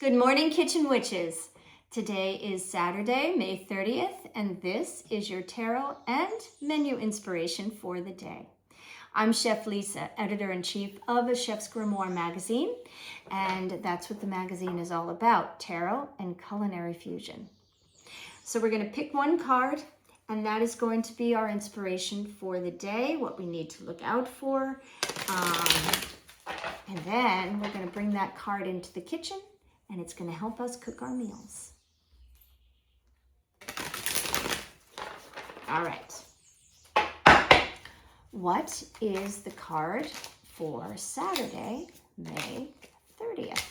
Good morning, Kitchen Witches. Today is Saturday, May 30th, and this is your tarot and menu inspiration for the day. I'm Chef Lisa, editor-in-chief of A Chef's Grimoire magazine, and that's what the magazine is all about, tarot and culinary fusion. So we're going to pick one card, and that is going to be our inspiration for the day, what we need to look out for. And then we're going to bring that card into the kitchen, and it's going to help us cook our meals. All right. What is the card for Saturday, May 30th?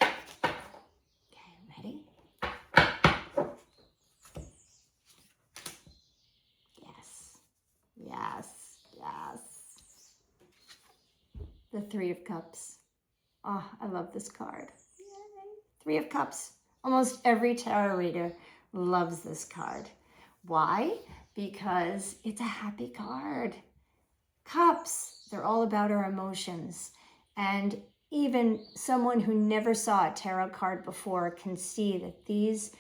Okay, ready? Yes. The Three of Cups. Oh, I love this card. Yay. Three of Cups. Almost every tarot reader loves this card. Why? Because it's a happy card. Cups, they're all about our emotions. And even someone who never saw a tarot card before can see that these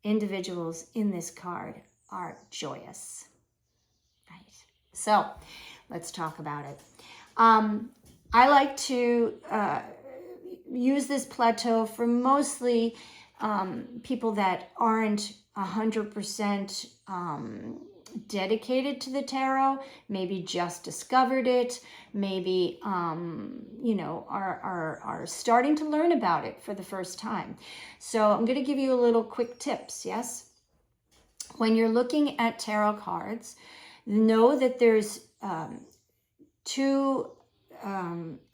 individuals in this card are joyous. Right. So let's talk about it. I like to use this plateau for mostly people that aren't 100% dedicated to the tarot, maybe just discovered it, maybe are starting to learn about it for the first time. So I'm going to give you a little quick tips. Yes, when you're looking at tarot cards, know that there's two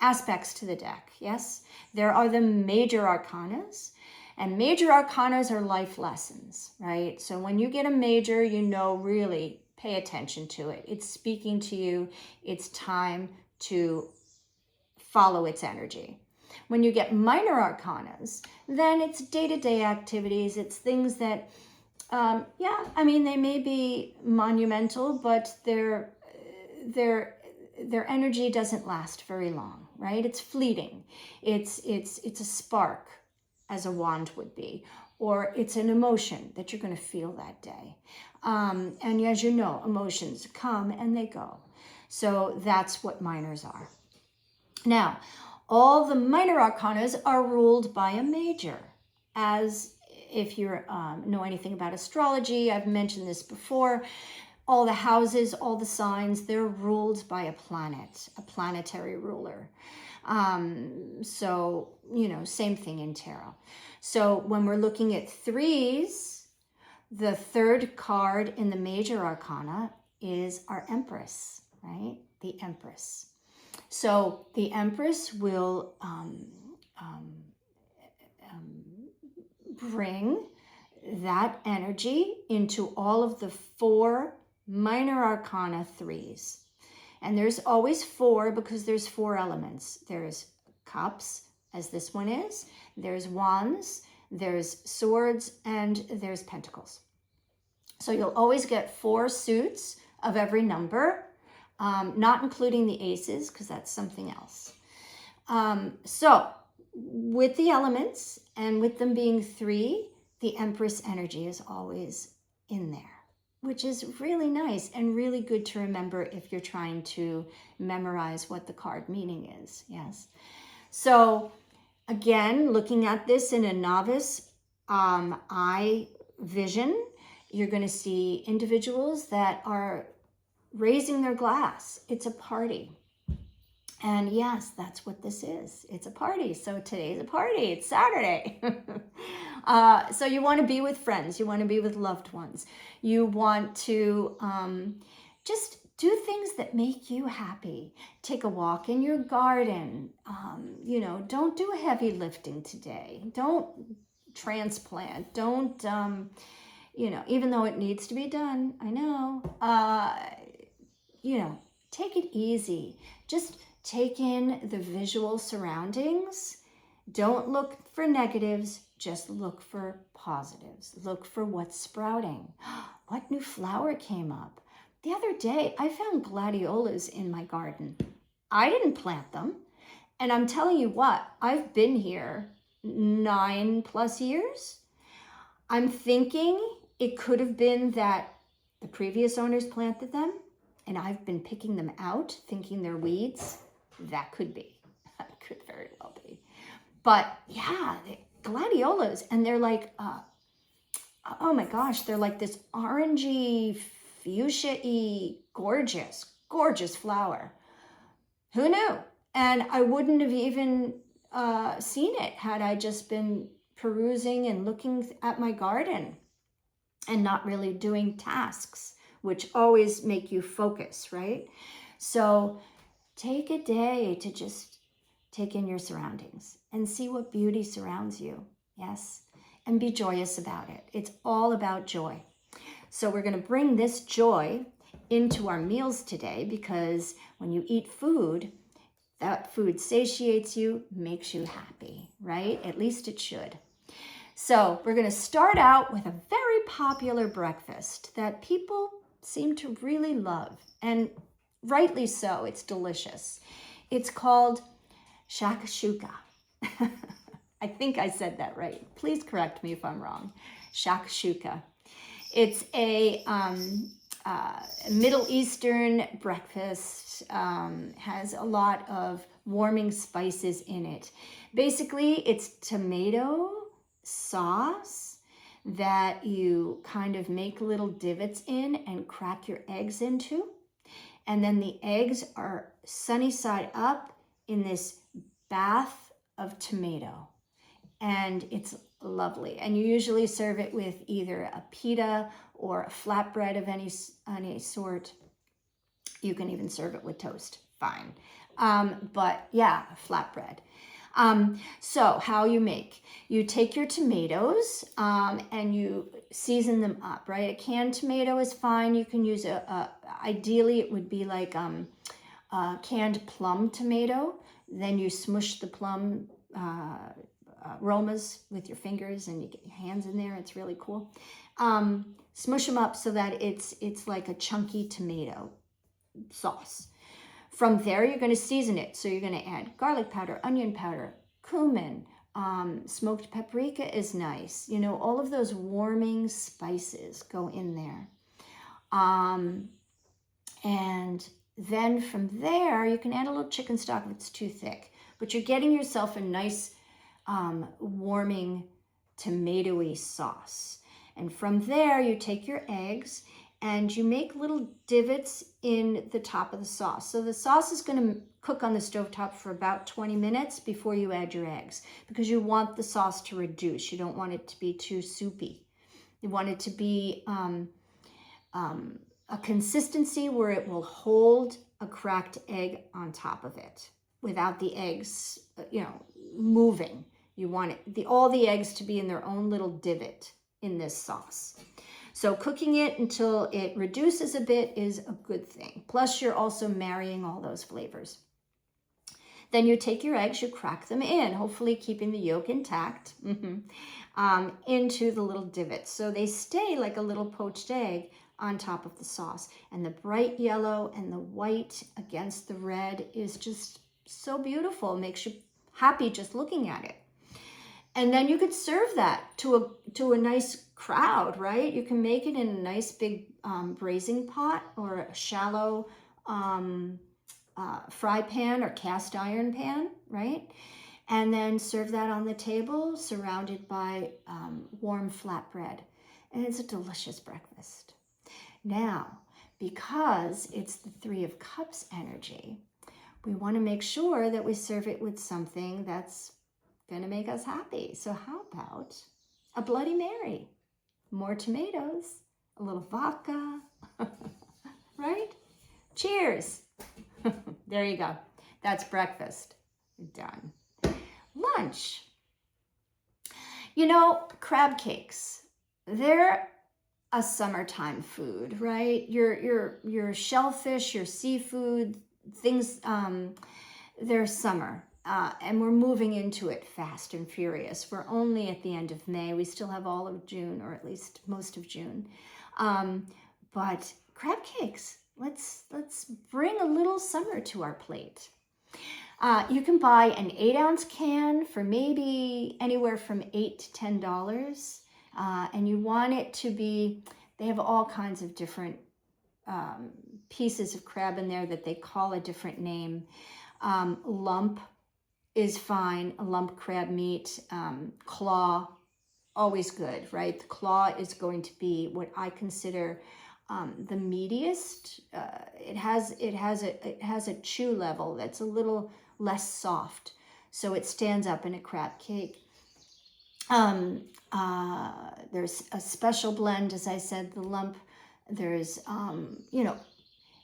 aspects to the deck. Yes, there are the major arcanas, and major arcanas are life lessons, right? So when you get a major, really pay attention to it. It's speaking to you. It's time to follow its energy. When you get minor arcanas, then it's day-to-day activities. It's things that, they may be monumental, but their energy doesn't last very long, right? It's fleeting. It's a spark, as a wand would be, or it's an emotion that you're going to feel that day. And as you know, emotions come and they go. So that's what minors are. Now, all the minor arcanas are ruled by a major. As if you know anything about astrology, I've mentioned this before, all the houses, all the signs, they're ruled by a planet, a planetary ruler. Same thing in tarot. So when we're looking at threes, the third card in the major arcana is our Empress, right? The Empress. So the Empress will bring that energy into all of the four minor arcana threes. And there's always four because there's four elements. There's cups, as this one is. There's wands, there's swords, and there's pentacles. So you'll always get four suits of every number, not including the aces, because that's something else. So with the elements and with them being three, the Empress energy is always in there, which is really nice and really good to remember if you're trying to memorize what the card meaning is. Yes. So again, looking at this in a novice eye vision, you're going to see individuals that are raising their glass. It's a party. And yes, that's what this is. It's a party. So today's a party. It's Saturday. So you want to be with friends. You want to be with loved ones. You want to just do things that make you happy. Take a walk in your garden. Don't do heavy lifting today. Don't transplant. Don't, even though it needs to be done, I know, take it easy. Just take in the visual surroundings. Don't look for negatives, just look for positives. Look for what's sprouting. what new flower came up? The other day, I found gladiolas in my garden. I didn't plant them. And I'm telling you what, I've been here 9+ years. I'm thinking it could have been that the previous owners planted them and I've been picking them out, thinking they're weeds. That could be. That could very well be. But yeah, gladiolas, and they're like, oh my gosh, they're like this orangey, fuchsia-y, gorgeous, gorgeous flower. Who knew? And I wouldn't have even seen it had I just been perusing and looking at my garden and not really doing tasks, which always make you focus, right? So take a day to just take in your surroundings and see what beauty surrounds you. Yes. And be joyous about it. It's all about joy. So we're going to bring this joy into our meals today, because when you eat food, that food satiates you, makes you happy, right? At least it should. So we're going to start out with a very popular breakfast that people seem to really love, and rightly so. It's delicious. It's called shakshuka. I think I said that right. Please correct me if I'm wrong. Shakshuka. It's a Middle Eastern breakfast, has a lot of warming spices in it. Basically, it's tomato sauce that you kind of make little divots in and crack your eggs into. And then the eggs are sunny side up in this bath of tomato. And it's lovely. And you usually serve it with either a pita or a flatbread of any sort. You can even serve it with toast, fine. But yeah, flatbread. So how you make, you take your tomatoes and you season them up, right? A canned tomato is fine. You can use ideally it would be like a canned plum tomato. Then you smush the plum aromas with your fingers and you get your hands in there. It's really cool. Smush them up so that it's like a chunky tomato sauce. From there, you're going to season it. So you're going to add garlic powder, onion powder, cumin, smoked paprika is nice. You know, all of those warming spices go in there. And then from there, you can add a little chicken stock if it's too thick. But you're getting yourself a nice warming tomatoey sauce. And from there, you take your eggs and you make little divots in the top of the sauce. So the sauce is going to cook on the stovetop for about 20 minutes before you add your eggs, because you want the sauce to reduce. You don't want it to be too soupy. You want it to be a consistency where it will hold a cracked egg on top of it without the eggs, moving. You want all the eggs to be in their own little divot in this sauce. So cooking it until it reduces a bit is a good thing. Plus, you're also marrying all those flavors. Then you take your eggs, you crack them in, hopefully keeping the yolk intact, into the little divots. So they stay like a little poached egg on top of the sauce. And the bright yellow and the white against the red is just so beautiful. It makes you happy just looking at it. And then you could serve that to a nice crowd, right? You can make it in a nice big braising pot or a shallow fry pan or cast iron pan, right? And then serve that on the table surrounded by warm flatbread. And it's a delicious breakfast. Now, because it's the Three of Cups energy, we want to make sure that we serve it with something that's going to make us happy. So how about a Bloody Mary? More tomatoes, a little vodka, right? Cheers. There you go. That's breakfast. Done. Lunch. You know, crab cakes, they're a summertime food, right? Your shellfish, your seafood, things, they're summer. And we're moving into it fast and furious. We're only at the end of May. We still have all of June, or at least most of June. But crab cakes, let's bring a little summer to our plate. You can buy an 8-ounce can for maybe anywhere from $8 to $10. And you want it to be, they have all kinds of different pieces of crab in there that they call a different name. Lump is fine, a lump crab meat. Claw, always good, right? The claw is going to be what I consider the meatiest. It has a chew level that's a little less soft, so it stands up in a crab cake. There's a special blend, as I said, the lump. There's,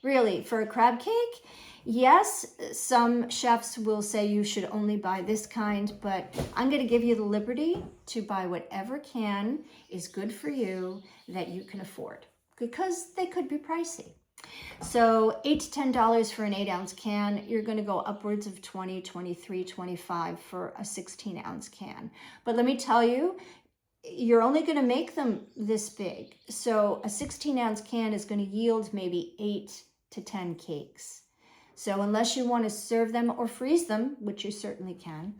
really for a crab cake, yes, some chefs will say you should only buy this kind, but I'm going to give you the liberty to buy whatever can is good for you that you can afford, because they could be pricey. So $8 to $10 for an 8-ounce can. You're going to go upwards of $20, $23, $25 for a 16-ounce can. But let me tell you, you're only going to make them this big. So a 16-ounce can is going to yield maybe 8 to 10 cakes. So unless you want to serve them or freeze them, which you certainly can,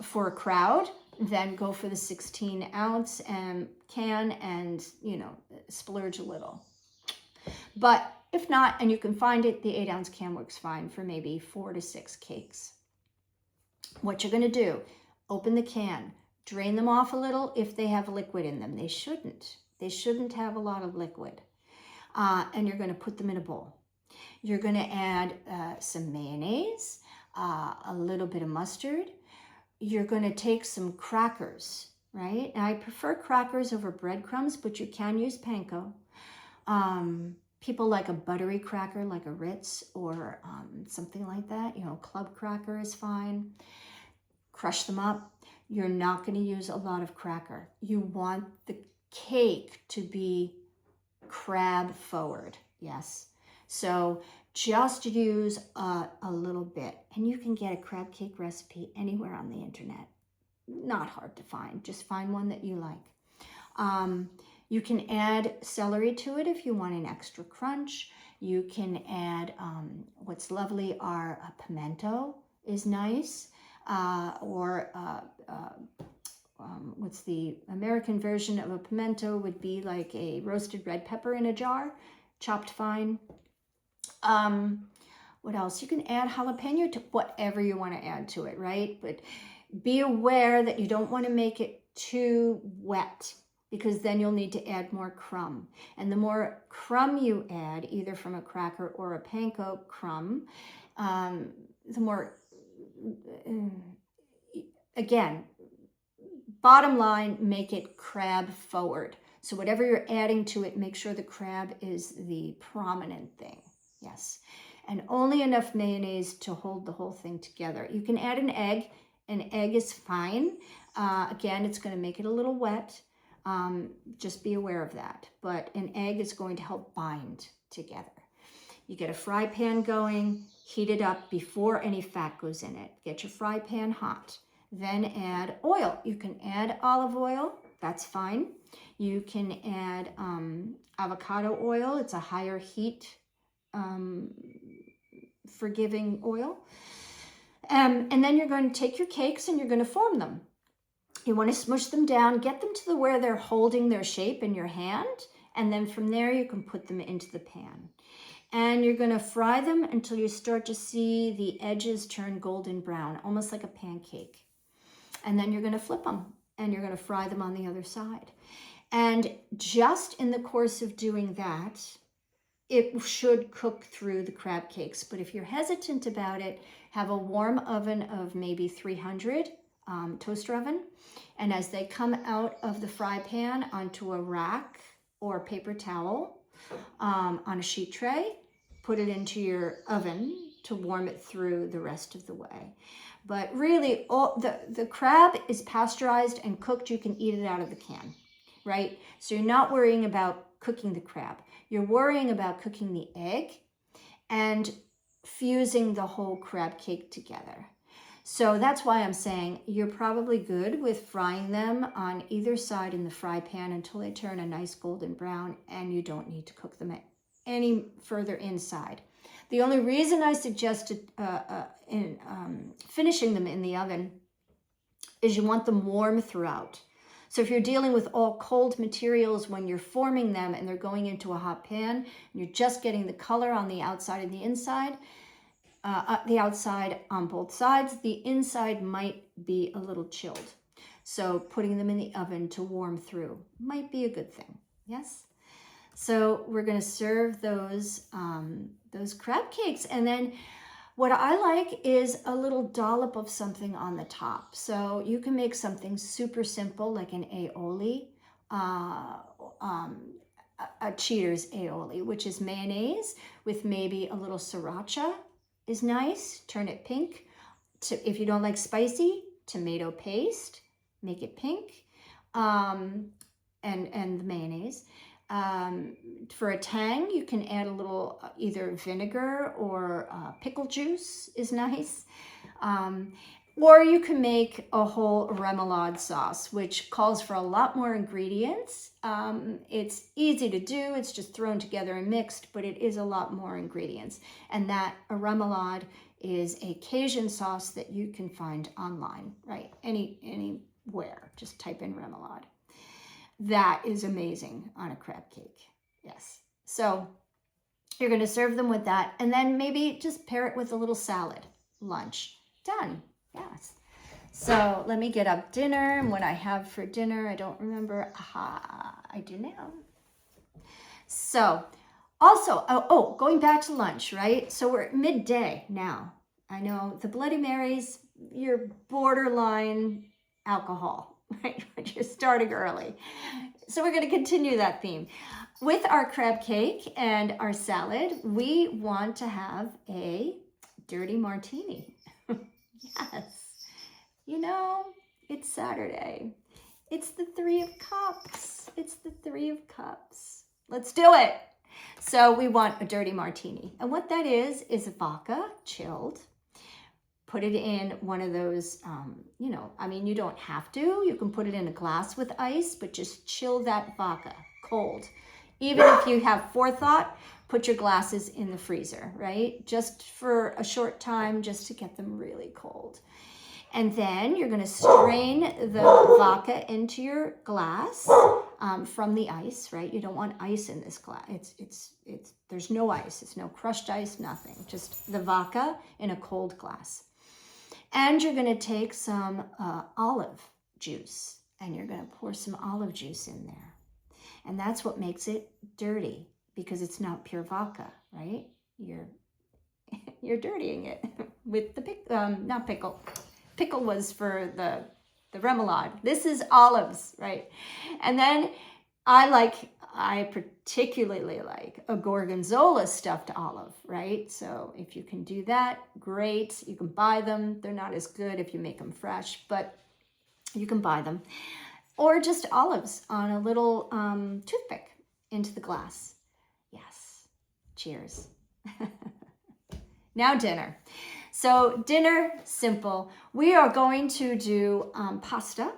for a crowd, then go for the 16-ounce can and, splurge a little. But if not, and you can find it, the 8-ounce can works fine for maybe 4 to 6 cakes. What you're going to do, open the can, drain them off a little if they have liquid in them. They shouldn't. They shouldn't have a lot of liquid. And you're going to put them in a bowl. You're going to add some mayonnaise, a little bit of mustard. You're going to take some crackers, right? And I prefer crackers over breadcrumbs, but you can use panko. People like a buttery cracker, like a Ritz or something like that. Club cracker is fine. Crush them up. You're not going to use a lot of cracker. You want the cake to be crab forward, yes. So just use a little bit. And you can get a crab cake recipe anywhere on the internet. Not hard to find. Just find one that you like. You can add celery to it if you want an extra crunch. You can add, what's lovely are a pimento is nice, what's the American version of a pimento would be like a roasted red pepper in a jar, chopped fine. What else? You can add jalapeno to whatever you want to add to it, right? But be aware that you don't want to make it too wet, because then you'll need to add more crumb. And the more crumb you add, either from a cracker or a panko crumb, the more, again, bottom line, make it crab forward. So whatever you're adding to it, make sure the crab is the prominent thing. Yes. And only enough mayonnaise to hold the whole thing together. You can add an egg. An egg is fine. Again, it's going to make it a little wet. Just be aware of that. But an egg is going to help bind together. You get a fry pan going, heat it up before any fat goes in it. Get your fry pan hot. Then add oil. You can add olive oil. That's fine. You can add avocado oil. It's a higher heat forgiving oil. And then you're going to take your cakes and you're going to form them. You want to smush them down, get them to where they're holding their shape in your hand, and then from there you can put them into the pan. And you're going to fry them until you start to see the edges turn golden brown, almost like a pancake. And then you're going to flip them, and you're going to fry them on the other side. And just in the course of doing that, it should cook through the crab cakes. But if you're hesitant about it, have a warm oven of maybe 300, toaster oven. And as they come out of the fry pan onto a rack or paper towel on a sheet tray, put it into your oven to warm it through the rest of the way. But really, the crab is pasteurized and cooked. You can eat it out of the can, right? So you're not worrying about cooking the crab. You're worrying about cooking the egg and fusing the whole crab cake together. So that's why I'm saying you're probably good with frying them on either side in the fry pan until they turn a nice golden brown, and you don't need to cook them any further inside. The only reason I suggested finishing them in the oven is you want them warm throughout. So if you're dealing with all cold materials when you're forming them and they're going into a hot pan, and you're just getting the color on the outside and the inside, the outside on both sides, the inside might be a little chilled. So putting them in the oven to warm through might be a good thing. Yes? So we're going to serve those crab cakes. And then what I like is a little dollop of something on the top. So you can make something super simple like an aioli, a Cheater's aioli, which is mayonnaise with maybe a little sriracha is nice. Turn it pink. If you don't like spicy, tomato paste, make it pink, and the mayonnaise. For a tang, you can add a little either vinegar or pickle juice is nice. Or you can make a whole remoulade sauce, which calls for a lot more ingredients. It's easy to do. It's just thrown together and mixed, but it is a lot more ingredients. And that a remoulade is a Cajun sauce that you can find online, right? Anywhere. Just type in remoulade. That is amazing on a crab cake. Yes. So you're going to serve them with that, and then maybe just pair it with a little salad. Lunch. Done. Yes. So let me get up dinner, and what I have for dinner, I don't remember. Aha, I do now. So also, going back to lunch, right? So we're at midday now. I know the Bloody Marys, you're borderline alcohol, right? But you're starting early. So we're going to continue that theme. With our crab cake and our salad, we want to have a dirty martini. Yes. You know, it's Saturday. It's the 3 of Cups. It's the 3 of Cups. Let's do it. So we want a dirty martini. And what that is vodka, chilled. Put it in one of those, you don't have to. You can put it in a glass with ice, but just chill that vodka cold. Even if you have forethought, put your glasses in the freezer, right? Just for a short time, just to get them really cold. And then you're going to strain the vodka into your glass from the ice, right? You don't want ice in this glass. There's no ice. It's no crushed ice, nothing. Just the vodka in a cold glass. And you're going to take some olive juice, and you're going to pour some olive juice in there. And that's what makes it dirty, because it's not pure vodka, right? You're dirtying it with the not pickle. Pickle was for the remoulade. This is olives, right? And then I particularly like a gorgonzola stuffed olive, right? So if you can do that, great. You can buy them. They're not as good if you make them fresh, but you can buy them. Or just olives on a little toothpick into the glass. Yes. Cheers. Now dinner. So dinner, simple. We are going to do pasta.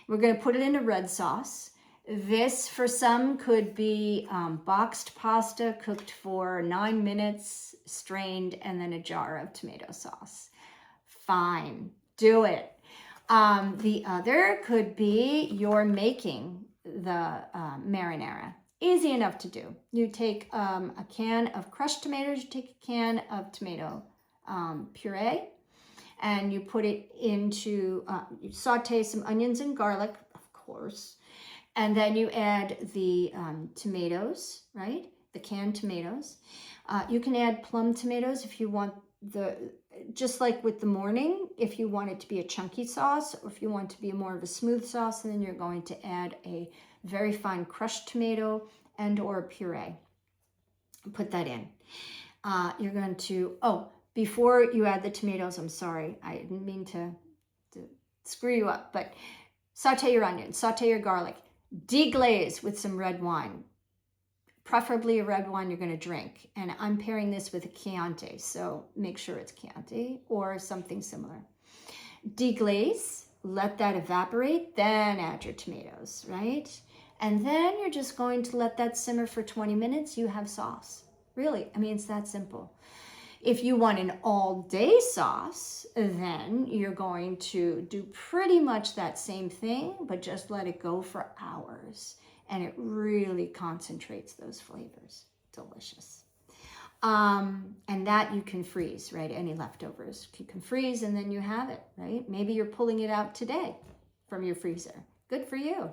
We're going to put it in a red sauce. This, for some, could be boxed pasta cooked for 9 minutes, strained, and then a jar of tomato sauce. Fine. Do it. The other could be you're making the marinara. Easy enough to do. You take a can of crushed tomatoes, you take a can of tomato puree, and you put it into, you saute some onions and garlic, of course, and then you add the tomatoes, right? The canned tomatoes. You can add plum tomatoes if you want just like with the morning, if you want it to be a chunky sauce, or if you want to be more of a smooth sauce, then you're going to add a very fine crushed tomato and or puree. Put that in. You're going to, before you add the tomatoes, I'm sorry, I didn't mean to screw you up, but saute your onions, saute your garlic, deglaze with some red wine, preferably a red wine you're going to drink. And I'm pairing this with a Chianti, so make sure it's Chianti or something similar. Deglaze, let that evaporate, then add your tomatoes, right? And then you're just going to let that simmer for 20 minutes. You have sauce. Really, I mean, it's that simple. If you want an all-day sauce, then you're going to do pretty much that same thing, but just let it go for hours. And it really concentrates those flavors. Delicious. And that you can freeze, right? Any leftovers you can freeze and then you have it, right? Maybe you're pulling it out today from your freezer. Good for you.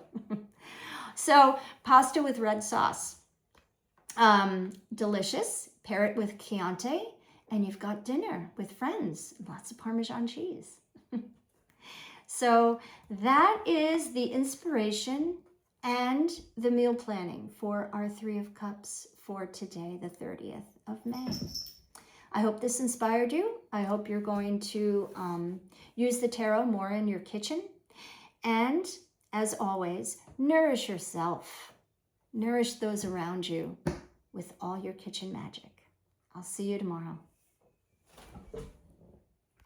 So pasta with red sauce. Delicious. Pair it with Chianti and you've got dinner with friends. Lots of Parmesan cheese. So that is the inspiration and the meal planning for our 3 of Cups for today, the 30th of May. I hope this inspired you. I hope you're going to use the tarot more in your kitchen. And as always, nourish yourself. Nourish those around you with all your kitchen magic. I'll see you tomorrow.